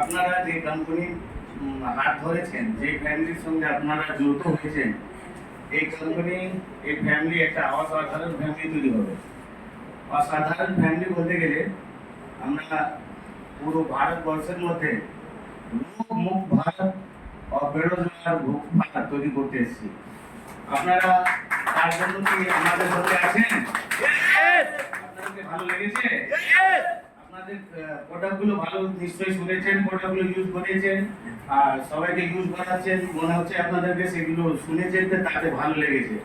আপনারা যে কোম্পানি হাত ধরেছেন, যে ফ্যামিলির সঙ্গে আপনারা যুক্ত হয়েছেন, এই কোম্পানি এই ফ্যামিলি একটা অসাধারণ ফ্যামিলি তৈরি হবে। অসাধারণ ফ্যামিলি বলতে গেলে আমরা পুরো ভারতবর্ষের মধ্যে মুখ ভারত বেরোজগার ভোগ ভারত তৈরি করতে এসেছি। আপনারা তার জন্য কি আমাদের সঙ্গে আছেন? আপনাদেরকে ভালো লেগেছে? আপনাদের প্রোডাক্টগুলো ভালো নিশ্চয়ই শুনেছেন, প্রোডাক্টগুলো ইউজ করেছেন আর সবাইকে ইউজ করাচ্ছেন, মনে হচ্ছে আপনাদেরকে সেগুলো শুনেছেন তো তাতে ভালো লেগেছে।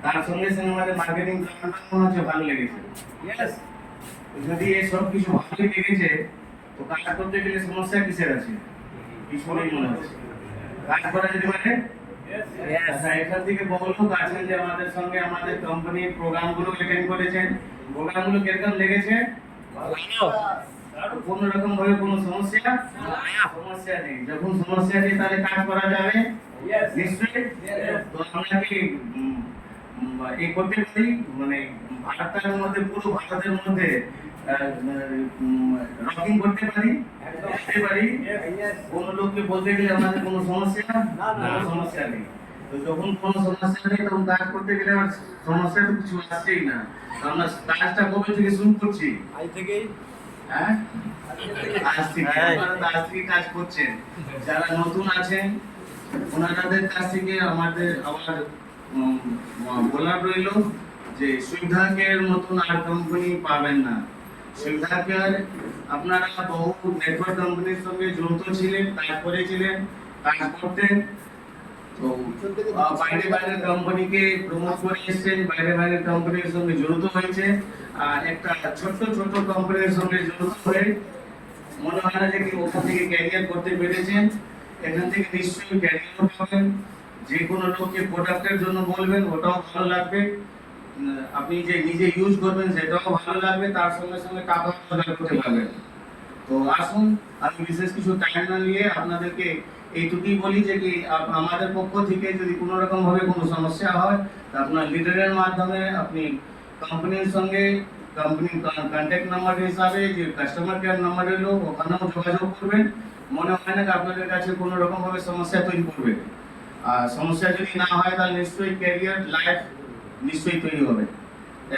তার সঙ্গে সঙ্গে আমাদের মার্কেটিং প্ল্যানটা মনে হচ্ছে ভালো লেগেছে। যদি এই সব কিছু ভালোই লেগেছে তো কাজ করতে গেলে সমস্যা কিসের আছে? কিছুই মনে হচ্ছে কাজ করা যেতে পারে। আচ্ছা, এখান থেকে বহু লোক আছেন যে আমাদের সঙ্গে আমাদের কোম্পানির প্রোগ্রামগুলো অ্যাটেন্ড করেছেন। প্রোগ্রামগুলো কিরকম লেগেছে? কোন রকম ভাবে কোনো সমস্যা নেই। যখন সমস্যা নেই তাহলে কাজ করা যাবে নিশ্চয়ই। তো আমরা কি এই করতে পারি, মানে ভারতের মধ্যে, পুরো ভারতের মধ্যে রকিং করতে পারি? কোন লোককে বলতে গেলে আমাদের কোনো সমস্যা নেই। তো যখন কোনো সমস্যা নেই তখন কাজ করতে গেলে আমার সমস্যা তো কিছু আসছেই না। আমরা কাজটা কবে থেকে শুরু করছি? আজ থেকেই। আজ থেকে কাজ করছেন। যারা নতুন আছেন ওনাদের কাছ থেকে আমাদের আবার বলার রইল যে সুবিধা কেয়ার মতন আর কোম্পানি পাবেন না। সুবিধা কেয়ার আপনারা বহু নেটওয়ার্ক কোম্পানির সঙ্গে যুক্ত ছিলেন, কাজ করেছিলেন, কাজ করতেন। তো বাইরের কোম্পানিকে প্রমোট করে এসেছেন, বাইরের কোম্পানির সঙ্গে জড়িত হয়েছে। একটা ছোট কোম্পানির সঙ্গে জড়িত হয়ে মনে হয় না যে কি ওখান থেকে ক্যারিয়ার করতে পেরেছেন। এখান থেকে নিশ্চয়ই ক্যারিয়ার পাবেন। যে কোনো লোককে প্রোডাক্টের জন্য বলবেন, ওটাও ভালো লাগবে। আপনি যে নিজে ইউজ করবেন সেটাও ভালো লাগবে, তার সঙ্গে সঙ্গে টাকা রোজগার করতে পারবেন। তো আসুন, আমি বিশেষ কিছু টাইম না নিয়ে আপনাদেরকে এইটুকুই বলি যে কি আমাদের পক্ষ থেকে যদি কোনো রকম ভাবে কোনো সমস্যা হয় তা আপনার লিডারের মাধ্যমে আপনি কোম্পানির সঙ্গে কোম্পানির কন্ট্যাক্ট নাম্বার হিসাবে যে কাস্টমার কেয়ার নাম্বার এলো ওখানেও যোগাযোগ করবেন। মনে হয় না যে আপনাদের কাছে কোনো রকম ভাবে সমস্যা তৈরি করবে। আর সমস্যা যদি না হয় তাহলে নিশ্চয়ই ক্যারিয়ার লাইফ নিশ্চয়ই তৈরি হবে।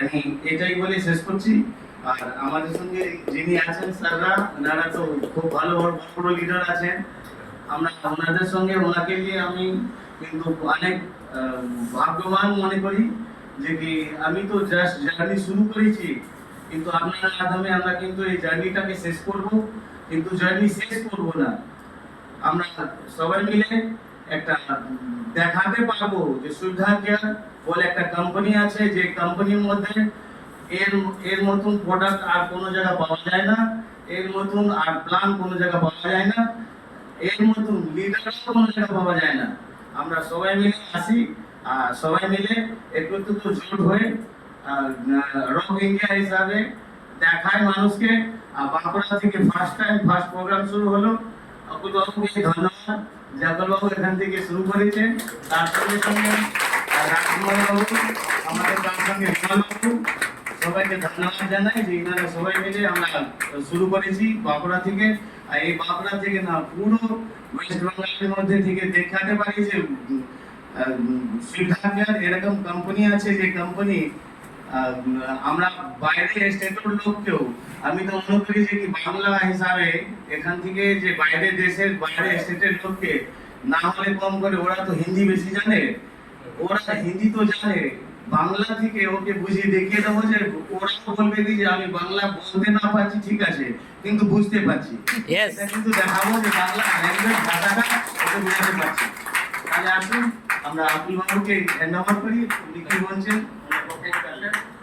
আমি এটাই বলে শেষ করছি। আর আমাদের সঙ্গে যিনি আছেন স্যাররা, ওনারা তো খুব ভালো বড় লিডার আছেন। আমরা ওনাদের সঙ্গে ওনাকে নিয়ে আমি কিন্তু অনেক ভাগ্যবান মনে করি যে কি আমি তো জাস্ট জার্নি শুরু করেছি, কিন্তু আপনার মাধ্যমে আমরা কিন্তু এই জার্নিটাকে শেষ করব। কিন্তু জার্নি শেষ করব না, আমরা সবাই মিলে একটা দেখাতে পারবো যে সুবিধা কেয়ার বলে একটা কোম্পানি আছে, যে কোম্পানির মধ্যে এর মতন প্রোডাক্ট আর কোনো জায়গায় পাওয়া যায় না, এর মতন আর প্ল্যান কোনো জায়গায় পাওয়া যায় না, এর মতন লিডারশিপ কোনো জায়গায় পাওয়া যায় না। আমরা সবাই মিলে আসি, সবাই মিলে একত্রিত জোট হয়ে রক ইন্ডিয়া হিসাবে দেখায় মানুষকে। বাঁকুড়া থেকে ফার্স্ট প্রোগ্রাম শুরু হলো। অকুল বাবুকে ধন্যবাদ, জাগল বাবু এখান থেকে শুরু করেছেন, তার সঙ্গে সঙ্গে রাজকুমার বাবু, আমাদের তার সঙ্গে বিমল বাবু, সবাইকে ধন্যবাদ জানাই যে এনারা সবাই মিলে আমরা শুরু করেছি বাঁকুড়া থেকে। আর এই বাঁকুড়া থেকে না, পুরো ওয়েস্ট বেঙ্গলের মধ্যে থেকে দেখাতে পারি যে সুবিধা কেয়ার এরকম কোম্পানি আছে, যে কোম্পানি আমরা বাইরে স্টেটের লোককেও, আমি তো মনে করি যে কি বাংলা হিসাবে এখান থেকে যে বাইরে দেশের বাইরে স্টেটের লোককে না হলে কম করে, ওরা তো হিন্দি বেশি জানে, ওরা হিন্দি তো জানে, বাংলা থেকে ওকে বুঝিয়ে দেখিয়ে দেবো যে ওরাও বলবে যে আমি বাংলা বলতে না পারছি ঠিক আছে কিন্তু বুঝতে পারছি। এটা কিন্তু দেখাবো যে বাংলা ল্যাঙ্গুয়েজ ভাষাটা ওকে বুঝতে পারছি। তাহলে আসুন আমরা আকুল বাবুকে হ্যান্ড ওভার করি, উনি কি বলছেন।